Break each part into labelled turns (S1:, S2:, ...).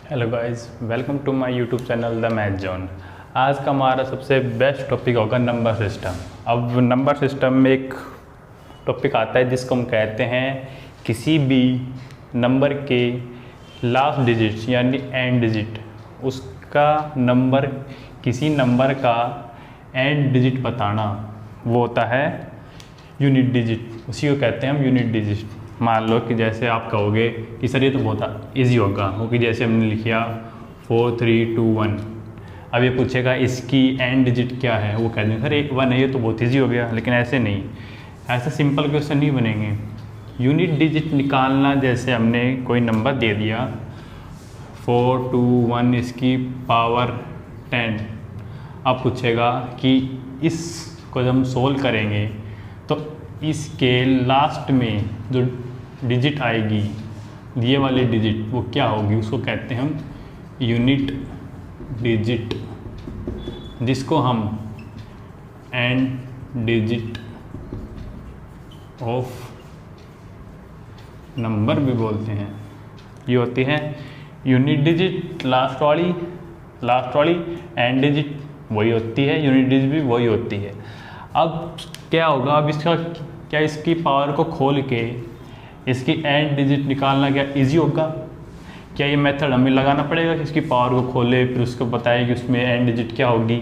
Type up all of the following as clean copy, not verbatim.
S1: Hello guys, welcome to my YouTube channel the math zone. आज का हमारा सबसे बेस्ट टॉपिक होगा नंबर सिस्टम। अब नंबर सिस्टम में एक टॉपिक आता है जिसको हम कहते हैं किसी भी नंबर के लास्ट डिजिट यानी एंड डिजिट, उसका नंबर किसी नंबर का एंड डिजिट बताना, वो होता है यूनिट डिजिट। उसी को कहते हैं हम यूनिट डिजिट। मान लो कि जैसे आप कहोगे कि सर ये तो बहुत ईजी होगा, क्योंकि जैसे हमने लिखा 4 3 2 1। अब ये पूछेगा इसकी एंड डिजिट क्या है, वो कह देंगे सर एक 1 है, ये तो बहुत ईजी हो गया। लेकिन ऐसे नहीं, ऐसे सिंपल क्वेश्चन नहीं बनेंगे। यूनिट डिजिट निकालना, जैसे हमने कोई नंबर दे दिया 4 2 1 इसकी पावर 10। अब पूछेगा कि इसको जब हम सोल्व करेंगे तो इसके लास्ट में जो डिजिट आएगी, ये वाली डिजिट, वो क्या होगी, उसको कहते हैं हम यूनिट डिजिट, जिसको हम एंड डिजिट ऑफ नंबर भी बोलते हैं। ये होती है यूनिट डिजिट लास्ट वाली एंड डिजिट वही होती है, यूनिट डिजिट भी वही होती है। अब क्या होगा, अब इसका क्या इसकी पावर को खोल के इसकी एंड डिजिट निकालना क्या इजी होगा? क्या ये मेथड हमें लगाना पड़ेगा कि इसकी पावर को खोले फिर उसको बताए कि उसमें एंड डिजिट क्या होगी?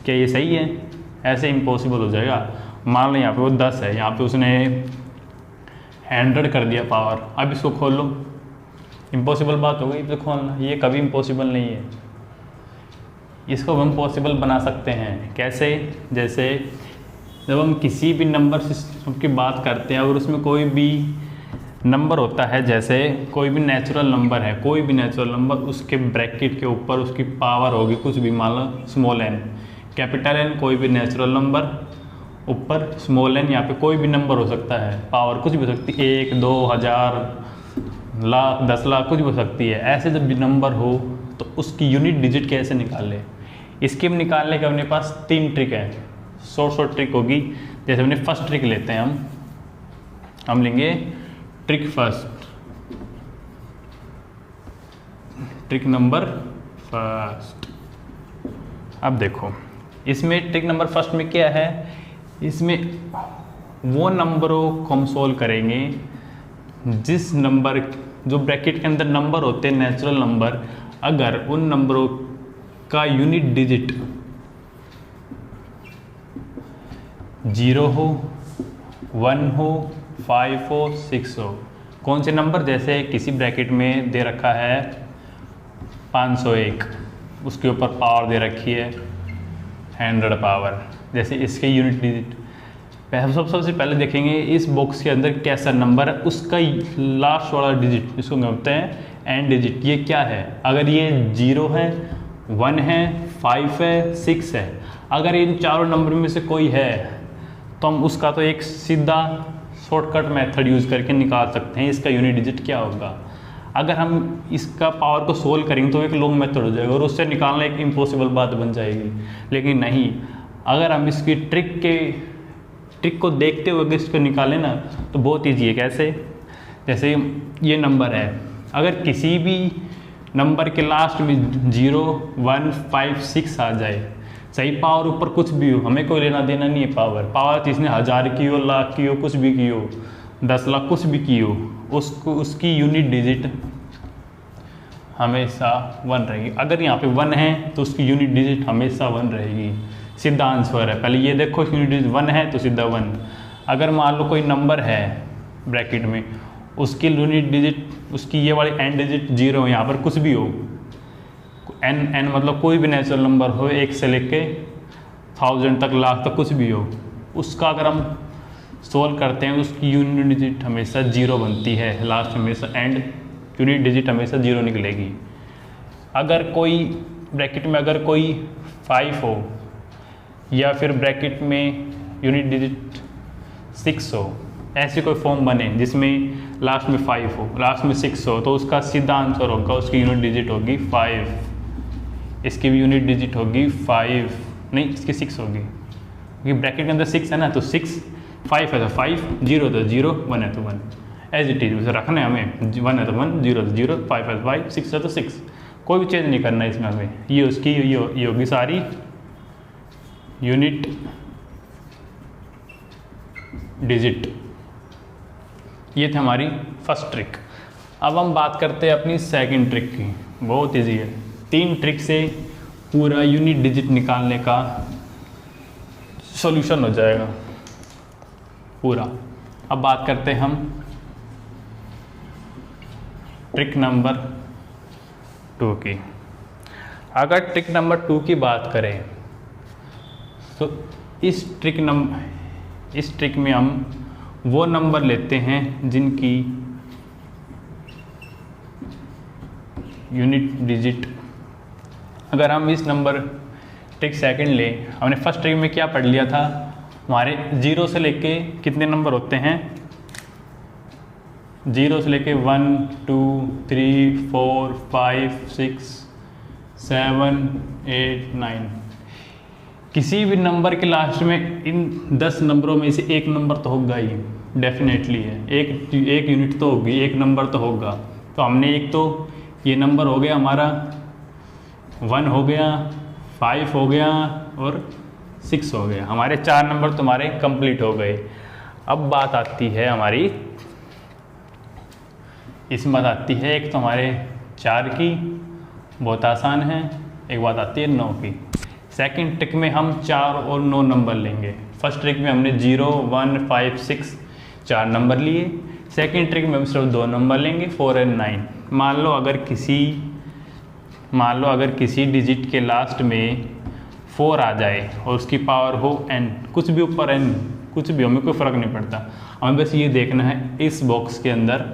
S1: क्या ये सही है? ऐसे इम्पॉसिबल हो जाएगा। मान लो यहाँ पे वो 10 है, यहाँ पे उसने 100 कर दिया पावर, अब इसको खोल लो, इम्पॉसिबल बात हो गई तो खोलना। ये कभी इम्पॉसिबल नहीं है। इसको हम पॉसिबल बना सकते हैं। कैसे? जैसे जब हम किसी भी नंबर सिस्टम की बात करते हैं और उसमें कोई भी नंबर होता है, जैसे कोई भी नेचुरल नंबर है, कोई भी नेचुरल नंबर, उसके ब्रैकेट के ऊपर उसकी पावर होगी कुछ भी, मान लो स्मॉल n, कैपिटल N कोई भी नेचुरल नंबर, ऊपर स्मॉल n, यहाँ पे कोई भी नंबर हो सकता है, पावर कुछ भी हो सकती है, 1 2 1000 लाख 10 लाख कुछ भी हो सकती है। ऐसे जब भी नंबर हो तो उसकी यूनिट डिजिट कैसे निकालें? इसके निकालने के अपने पास 3 ट्रिक है, शॉर्ट ट्रिक होगी। जैसे हमने फर्स्ट ट्रिक लेते हैं, हम लेंगे trick first, trick number first. अब देखो इसमें ट्रिक नंबर फर्स्ट में क्या है, इसमें वो नंबरों को हम सोल्व करेंगे जिस नंबर, जो ब्रैकेट के अंदर नंबर होते हैं नेचुरल नंबर, अगर उन नंबरों का यूनिट डिजिट 0 हो, 1 हो, 5 हो, 6 हो। कौन से नंबर? जैसे किसी ब्रैकेट में दे रखा है 501, उसके ऊपर पावर दे रखी है 100 पावर, जैसे इसके यूनिट डिजिट सबसे पहले देखेंगे इस बॉक्स के अंदर कैसा नंबर है, उसका लास्ट वाला डिजिट, इसको कहते हैं एंड डिजिट। ये क्या है? अगर ये 0 है, 1 है, 5 है, 6 है, अगर इन चारों नंबर में से कोई है तो हम उसका तो एक सीधा शॉर्टकट मेथड यूज़ करके निकाल सकते हैं इसका यूनिट डिजिट क्या होगा। अगर हम इसका पावर को सोल्व करेंगे तो एक लॉन्ग मेथड हो जाएगा और उससे निकालना एक इम्पॉसिबल बात बन जाएगी। लेकिन नहीं, अगर हम इसकी ट्रिक को देखते हुए इसको निकालें ना तो बहुत ईजी है। कैसे? जैसे ये नंबर है, अगर किसी भी नंबर के लास्ट में 0 1 5 6 आ जाए, सही, पावर ऊपर कुछ भी हो, हमें कोई लेना देना नहीं है। पावर जिसने 1000 की हो, लाख की हो, कुछ भी की हो, 10 लाख कुछ भी की हो, उसको उसकी यूनिट डिजिट हमेशा 1 रहेगी। अगर यहाँ पे 1 है तो उसकी यूनिट डिजिट हमेशा 1 रहेगी। सीधा आंसर है। पहले ये देखो यूनिट डिजिट 1 है तो सीधा 1। अगर मान लो कोई नंबर है ब्रैकेट में, उसकी यूनिट डिजिट, उसकी ये वाली एंड डिजिट 0 है, यहाँ पर कुछ भी हो, n मतलब कोई भी नेचुरल नंबर हो, 1 से लेके 1000 तक, लाख तक, कुछ भी हो, उसका अगर हम सोल्व करते हैं उसकी यूनिट डिजिट हमेशा 0 बनती है, लास्ट हमेशा एंड यूनिट डिजिट हमेशा 0 निकलेगी। अगर कोई ब्रैकेट में अगर कोई 5 हो या फिर ब्रैकेट में यूनिट डिजिट 6 हो, ऐसी कोई फॉर्म बने जिसमें लास्ट में 5 हो, लास्ट में 6 हो, तो उसका सीधा आंसर होगा, उसकी यूनिट डिजिट होगी 5, इसकी भी यूनिट डिजिट होगी 5, नहीं इसकी 6 होगी, क्योंकि ब्रैकेट के अंदर 6 है ना, तो 6, 5 है तो 5, 0 तो 0, 1 है तो 1, एज इट इज। रखना है हमें, 1 है तो 1, 0 तो 0, 5 है तो 5, 6 है तो 6। कोई भी चेंज नहीं करना इसमें हमें। ये उसकी ये होगी सारी यूनिट डिजिट। ये थी हमारी फर्स्ट ट्रिक। अब हम बात करते हैं अपनी सेकंड ट्रिक की। बहुत इजी है, 3 ट्रिक से पूरा यूनिट डिजिट निकालने का सॉल्यूशन हो जाएगा पूरा। अब बात करते हैं हम ट्रिक नंबर 2 की। अगर ट्रिक नंबर 2 की बात करें तो इस ट्रिक में हम वो नंबर लेते हैं जिनकी यूनिट डिजिट, अगर हम इस नंबर ट्रिक सेकंड लें, हमने फर्स्ट ट्रिक में क्या पढ़ लिया था, हमारे 0 से लेके कितने नंबर होते हैं, 0 से लेके 1 2 3 4 5 6 7 8 9, किसी भी नंबर के लास्ट में इन 10 नंबरों में से एक नंबर तो होगा ही, डेफिनेटली है, एक यूनिट तो होगी, एक नंबर तो होगा। तो हमने एक तो ये नंबर हो गया हमारा 1 हो गया, 5 हो गया और 6 हो गया, हमारे 4 नंबर तुम्हारे कंप्लीट हो गए। अब बात आती है हमारी, इसमें बात आती है एक तो हमारे 4 की, बहुत आसान है, एक बात आती है 9 की। सेकंड ट्रिक में हम 4 और 9 नंबर लेंगे। फर्स्ट ट्रिक में हमने 0 1 5 6 4 नंबर लिए, सेकंड ट्रिक में हम सिर्फ 2 नंबर लेंगे 4 और 9। मान लो अगर किसी डिजिट के लास्ट में 4 आ जाए और उसकी पावर हो n, कुछ भी ऊपर n, कुछ भी, हमें कोई फ़र्क नहीं पड़ता, हमें बस ये देखना है इस बॉक्स के अंदर,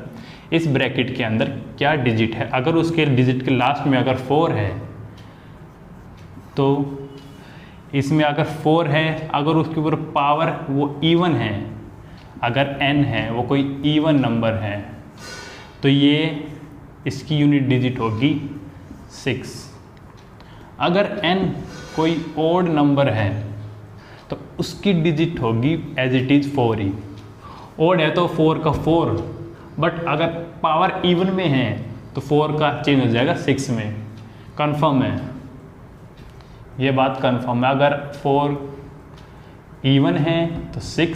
S1: इस ब्रैकेट के अंदर क्या डिजिट है। अगर उसके डिजिट के लास्ट में अगर 4 है तो इसमें अगर 4 है, अगर उसके ऊपर पावर वो इवन है, अगर n है वो कोई इवन नंबर है, तो ये इसकी यूनिट डिजिट होगी 6। अगर n कोई ओड नंबर है तो उसकी डिजिट होगी एज इट इज़ 4 ही। ओड है तो 4 का 4, बट अगर पावर इवन में है तो 4 का चेंज हो जाएगा 6 में। कंफर्म है, ये बात कंफर्म है। अगर 4 इवन है तो 6,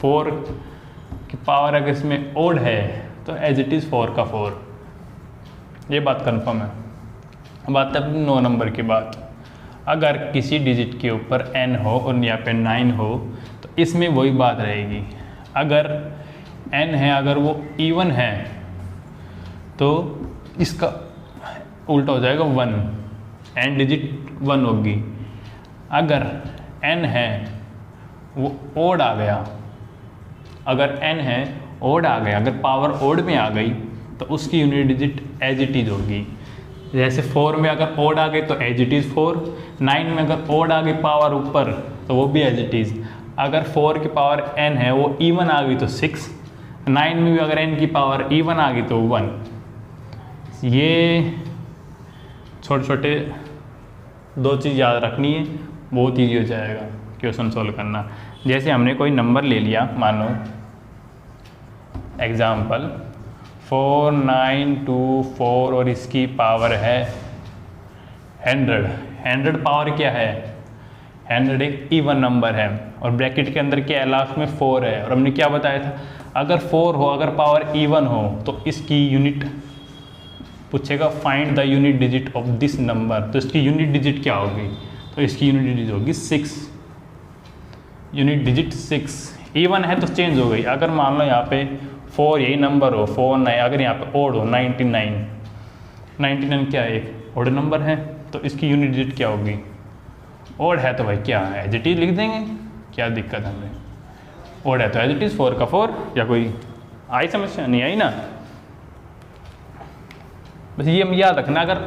S1: 4 की पावर अगर इसमें ओड है तो एज इट इज़ 4 का 4, ये बात कंफर्म है। बात है 9 नंबर की बात। अगर किसी डिजिट के ऊपर n हो और यहाँ पे 9 हो तो इसमें वही बात रहेगी। अगर n है, अगर वो इवन है तो इसका उल्टा हो जाएगा 1, n डिजिट 1 होगी। अगर n है वो ओड आ गया, अगर n है ओड आ गया, अगर पावर ओड में आ गई तो उसकी unit digit as it is होगी। जैसे 4 में अगर ओड आ गई तो एज इट इज़ 4, 9 में अगर ओड आ गई पावर ऊपर तो वो भी एज इट इज़। अगर 4 की पावर n है वो इवन आ गई तो 6, 9 में भी अगर n की पावर इवन आ गई तो 1। ये छोटे छोटे 2 चीज़ याद रखनी है, बहुत ईजी हो जाएगा क्वेश्चन सॉल्व करना। जैसे हमने कोई नंबर ले लिया, मान लो एग्जाम्पल 4924 और इसकी पावर है 100 पावर क्या है, 100 एक इवन नंबर है और ब्रैकेट के अंदर क्या है, लास्ट में 4 है। और हमने क्या बताया था, अगर 4 हो, अगर पावर इवन हो तो इसकी यूनिट पूछेगा find the unit digit of this number, तो इसकी यूनिट डिजिट क्या होगी, तो इसकी यूनिट डिजिट होगी 6, यूनिट डिजिट 6। इवन है तो चेंज हो गई, अगर मान लो यहाँ पे 4 यही नंबर हो, 4 9, अगर यहाँ पे ओड हो 99 क्या है, एक ओड नंबर है, तो इसकी यूनिट डिजिट क्या होगी, ओड है तो भाई क्या है एज इट इज लिख देंगे, क्या दिक्कत है हमें, ओड है तो एज इट इज 4 का 4, या कोई आई समस्या नहीं आई ना। बस ये याद रखना, अगर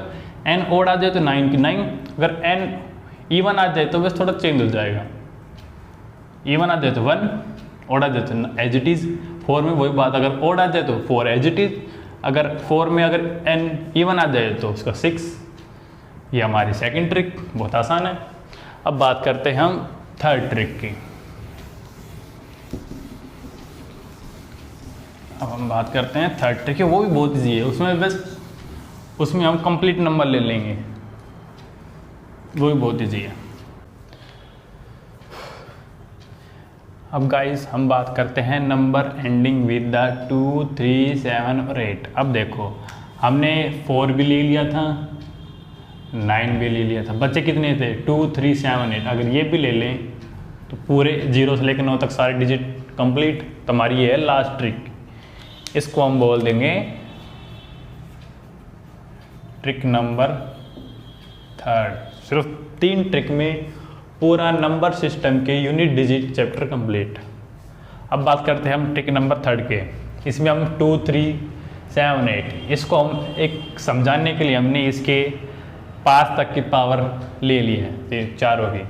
S1: n ओड आ जाए तो 9 की 9, अगर n इवन आ जाए तो बस थोड़ा चेंज हो जाएगा, इवन आ जाए तो 1, ओड आ जाए तो एज इट इज़। 4 में वही बात, अगर ओड आ जाए तो 4 एज इट इज़, अगर 4 में अगर n इवन आ जाए तो उसका 6। ये हमारी सेकंड ट्रिक, बहुत आसान है। अब बात करते हैं हम थर्ड ट्रिक की। अब हम बात करते हैं थर्ड ट्रिक की, वो भी बहुत ईजी है, उसमें बस उसमें हम कंप्लीट नंबर ले लेंगे, वो भी बहुत ईजी है। अब गाइस हम बात करते हैं नंबर एंडिंग विद द 2, 3, 7 और 8। अब देखो हमने 4 भी ले लिया था, 9 भी ले लिया था, बच्चे कितने थे 2, 3, 7, 8। अगर ये भी ले लें तो पूरे 0 से लेकर 9 तक सारे डिजिट कंप्लीट। तो हमारी ये है लास्ट ट्रिक, इसको हम बोल देंगे ट्रिक नंबर 3। सिर्फ 3 ट्रिक में पूरा नंबर सिस्टम के यूनिट डिजिट चैप्टर कंप्लीट। अब बात करते हैं हम ट्रिक नंबर 3 के। इसमें हम 2, 3, 7, 8 इसको हम एक समझाने के लिए हमने इसके 5 तक की पावर ले ली है, ये चारों की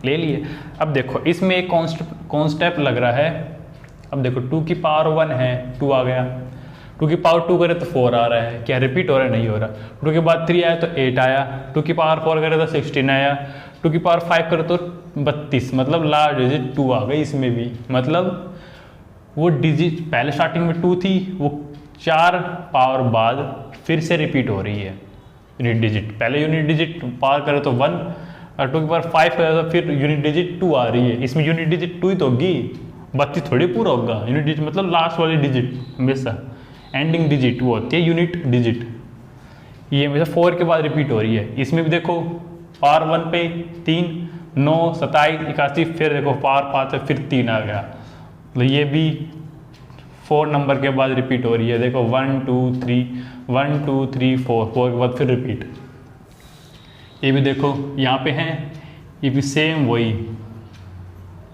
S1: ले ली है। अब देखो इसमें एक कॉन्स्टेंट लग रहा है। अब देखो 2 की पावर 1 है, 2 आ गया, 2 की पावर 2 करे तो 4 आ रहा है, क्या रिपीट हो रहा है? नहीं हो रहा। 2 के बाद 3 आया तो 8 आया, 2 की पावर 4 करे तो 16 आया, 2 की पावर 5 करे तो 32, मतलब लास्ट डिजिट 2 आ गई इसमें भी। मतलब वो डिजिट पहले स्टार्टिंग में 2 थी, वो 4 पावर बाद फिर से रिपीट हो रही है यूनिट डिजिट। पहले यूनिट डिजिट पावर करे तो 1 और 2 की पावर 5 करे तो फिर यूनिट डिजिट 2 आ रही है। इसमें यूनिट डिजिट 2 ही तो होगी, 32 थोड़ी पूरा होगा। यूनिट डिजिट मतलब लास्ट वाली डिजिट, हमेशा एंडिंग डिजिट वो होती है यूनिट डिजिट। ये हमेशा 4 के बाद रिपीट हो रही है। इसमें भी देखो पावर 1 पे 3, 9, 27, 81, फिर देखो पावर 5 पे फिर 3 आ गया। तो ये भी 4 नंबर के बाद रिपीट हो रही है। देखो 1, 2, 3, 1, 2, 3, 4 के बाद फिर रिपीट। ये भी देखो यहाँ पे हैं, ये भी सेम वही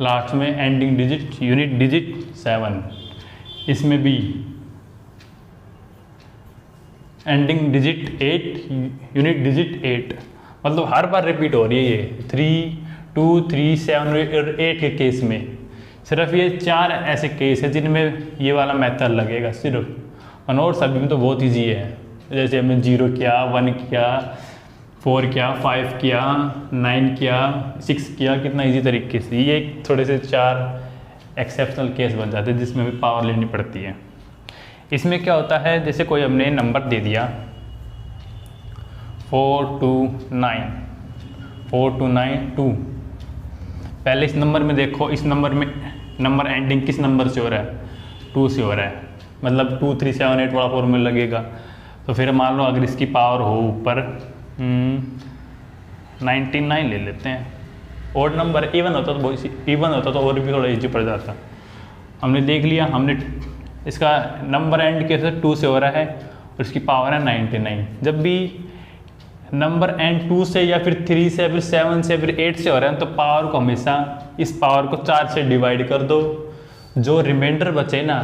S1: लास्ट में एंडिंग डिजिट यूनिट डिजिट 7। इसमें भी एंडिंग डिजिट 8 यूनिट डिजिट 8, मतलब हर बार रिपीट हो रही है ये 3, 2, 3, 7 और 8 के केस में। सिर्फ ये 4 ऐसे केस है जिनमें ये वाला मेथड लगेगा सिर्फ, और सभी में तो बहुत ईजी है। जैसे हमने 0 किया, 1 किया, 4 किया, 5 किया, 9 किया, 6 किया, कितना ईजी तरीके से। ये थोड़े से 4 एक्सेप्शनल केस बन जाते हैं जिसमें भी पावर लेनी पड़ती है। इसमें क्या होता है, जैसे कोई हमने नंबर दे दिया 4, 2, 9, 4, 2, 9, 2। पहले इस नंबर में देखो, इस नंबर में नंबर एंडिंग किस नंबर से हो रहा है? 2 से हो रहा है, मतलब 2, 3, 7, 8 वाला फॉर्मूला लगेगा। तो फिर मान लो अगर इसकी पावर हो ऊपर 99 ले लेते हैं। ओड नंबर इवन होता तो इवन होता तो और भी थोड़ा ईजी पड़ जाता। हमने देख लिया, हमने इसका नंबर एंड कैसे 2 से हो रहा है और इसकी पावर है 99। जब भी नंबर एंड 2 से या फिर 3 से या फिर 7 से या फिर 8 से हो रहा है तो पावर को हमेशा इस पावर को 4 से डिवाइड कर दो, जो रिमाइंडर बचे ना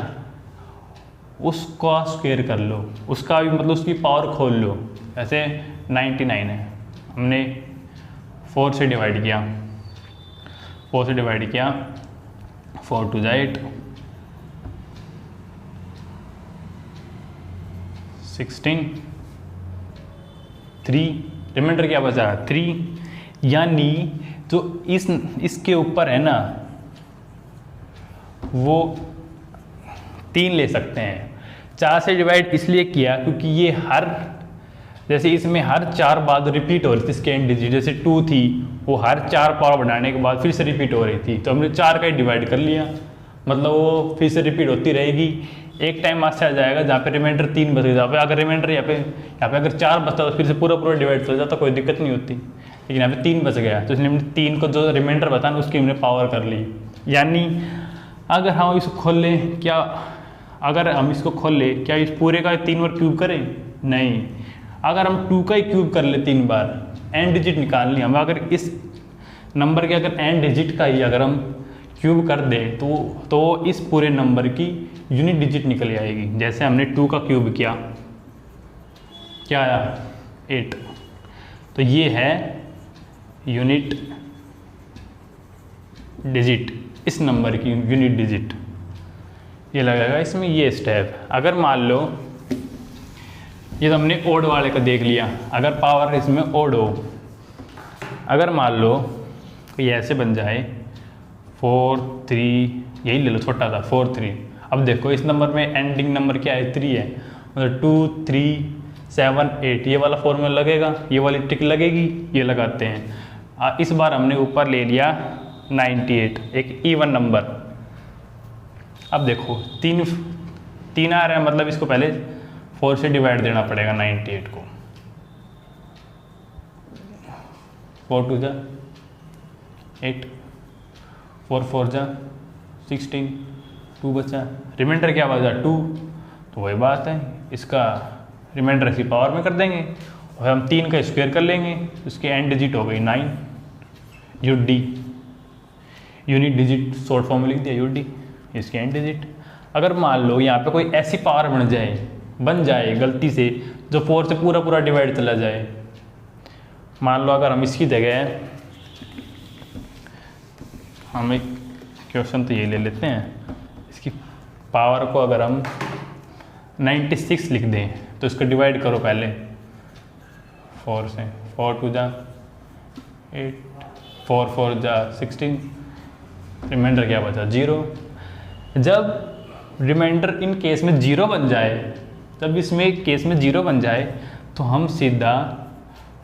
S1: उसका स्क्वायर कर लो, उसका भी मतलब उसकी पावर खोल लो। ऐसे 99 है, हमने 4 से डिवाइड किया, 4 से डिवाइड किया, 4 2 8, 16, 3, रिमाइंडर क्या बचा 3, यानी जो इसके ऊपर है ना वो 3 ले सकते हैं। 4 से डिवाइड इसलिए किया क्योंकि ये हर जैसे इसमें हर 4 बाद रिपीट हो रही थी इसके एंड डिजिट। जैसे 2 थी वो हर 4 पावर बढ़ाने के बाद फिर से रिपीट हो रही थी, तो हमने 4 का ही डिवाइड कर लिया, मतलब वो फिर से रिपीट होती रहेगी। एक टाइम ऐसा आ जाएगा जहाँ पे रिमाइंडर 3 बच जहाँ पे अगर रिमाइंडर यहाँ पे अगर 4 बचता तो फिर से पूरा डिवाइड चल जाता, कोई दिक्कत नहीं होती। लेकिन यहाँ पे 3 बच गया तो इसलिए हमने 3 को जो रिमाइंडर बता ना उसकी हमने पावर कर ली। यानी अगर हम इसको खोल लें, क्या अगर हम इसको खोल लें क्या इस पूरे का 3 बार क्यूब करें? नहीं। अगर हम 2 का ही क्यूब कर ले 3 बार, एंड डिजिट निकालनी हम, अगर इस नंबर के अगर एंड डिजिट का ही अगर हम क्यूब कर दे तो इस पूरे नंबर की यूनिट डिजिट निकल आएगी। जैसे हमने 2 का क्यूब किया, क्या आया 8, तो ये है यूनिट डिजिट, इस नंबर की यूनिट डिजिट ये लगेगा इसमें। ये स्टेप अगर मान लो ये तो हमने ओड वाले का देख लिया, अगर पावर इसमें ओड हो, अगर मान लो ये ऐसे बन जाए 4 3, यही ले लो छोटा था 4 3। अब देखो इस नंबर में एंडिंग नंबर क्या है 3 है, मतलब 2 3 7 8 ये वाला फॉर्मूला लगेगा, ये वाली टिक लगेगी, ये लगाते हैं। इस बार हमने ऊपर ले लिया 98, एक इवन नंबर। अब देखो 3 आ रहा है, मतलब इसको पहले 4 से डिवाइड देना पड़ेगा 98 को। 4 2 जा 8, 4 4 जा 16, 2 बचा, रिमाइंडर क्या बचा 2। तो वही बात है, इसका रिमाइंडर इसकी पावर में कर देंगे और हम 3 का स्क्वायर कर लेंगे, इसकी एंड डिजिट हो गई 9। UD unit digit short form में लिख दिया UD, इसकी एंड डिजिट। अगर मान लो यहाँ पे कोई ऐसी पावर बन जाए गलती से जो 4 से पूरा डिवाइड चला जाए, मान लो अगर हम इसकी जगह हम एक क्वेश्चन तो ये ले लेते हैं, इसकी पावर को अगर हम 96 लिख दें तो इसको डिवाइड करो पहले 4 से, 4 2 जा 8, 4 4 जा 16, रिमाइंडर क्या बचा 0। जब रिमाइंडर इन केस में 0 बन जाए, जब इसमें केस में 0 बन जाए तो हम सीधा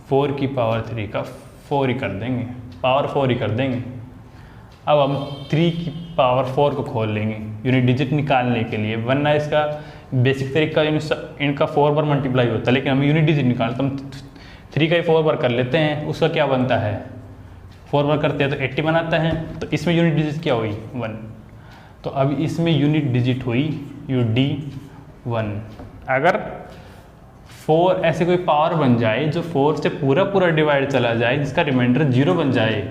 S1: 4 की पावर 3 का 4 ही कर देंगे, पावर 4 ही कर देंगे। अब हम 3 की पावर 4 को खोल लेंगे यूनिट डिजिट निकालने के लिए, वरना इसका बेसिक तरीका इनका 4 बार मल्टीप्लाई होता है, लेकिन हम यूनिट डिजिट निकालते हम 3 का ही 4 बार कर लेते हैं। उसका क्या बनता है, 4 बार करते हैं तो 80 बनाता है, तो इसमें यूनिट डिजिट क्या हुई 1। तो अब इसमें यूनिट डिजिट हुई UD 1। अगर 4 ऐसे कोई पावर बन जाए जो 4 से पूरा डिवाइड चला जाए, जिसका रिमाइंडर 0 बन जाए,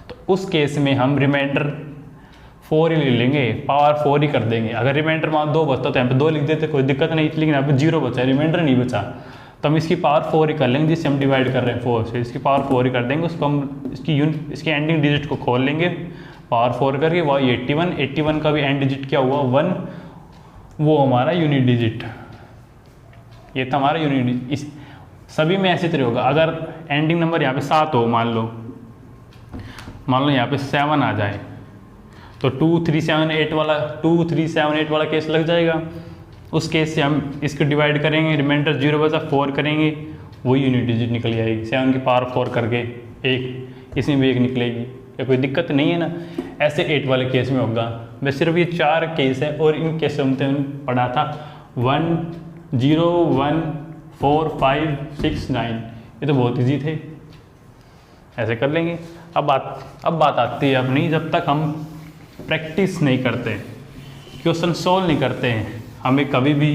S1: तो उस केस में हम रिमाइंडर 4 ही ले लेंगे, पावर 4 ही कर देंगे। अगर रिमाइंडर मान 2 बचता तो यहाँ पे 2 लिख देते, कोई दिक्कत नहीं, लेकिन यहाँ पे 0 बचा, रिमाइंडर नहीं बचा, तो हम इसकी पावर 4 ही कर लेंगे, जिससे हम डिवाइड कर रहे हैं 4 से, इसकी पावर 4 ही कर देंगे। उसको हम इसकी एंडिंग डिजिट को खोल लेंगे, पावर 4 करके वही 81 का भी एंड डिजिट क्या हुआ 1, वो हमारा यूनिट डिजिट। ये था हमारा यूनिट डिजिट। इस सभी में ऐसे तरह होगा। अगर एंडिंग नंबर यहाँ पे 7 हो, मान लो यहाँ पे 7 आ जाए तो 2 3 7 8 वाला केस लग जाएगा। उस केस से हम इसको डिवाइड करेंगे, रिमाइंडर 0 बचा 4 करेंगे, वही यूनिट डिजिट निकल जाएगी 7 की पावर 4 करके 1, इसमें भी 1 निकलेगी, या कोई दिक्कत नहीं है ना। ऐसे 8 वाले केस में होगा। बस सिर्फ ये 4 केस है और इन केस हमने पढ़ा था 1 0 1 4 5 6 9, ये तो बहुत ईजी थे, ऐसे कर लेंगे। अब बात आती है अपनी, जब तक हम प्रैक्टिस नहीं करते, क्वेश्चन सॉल्व नहीं करते हैं, हमें कभी भी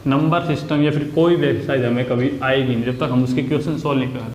S1: नंबर सिस्टम या फिर कोई भी एक्सरसाइज हमें कभी आएगी नहीं, जब तक हम उसके क्वेश्चन सॉल्व नहीं करते।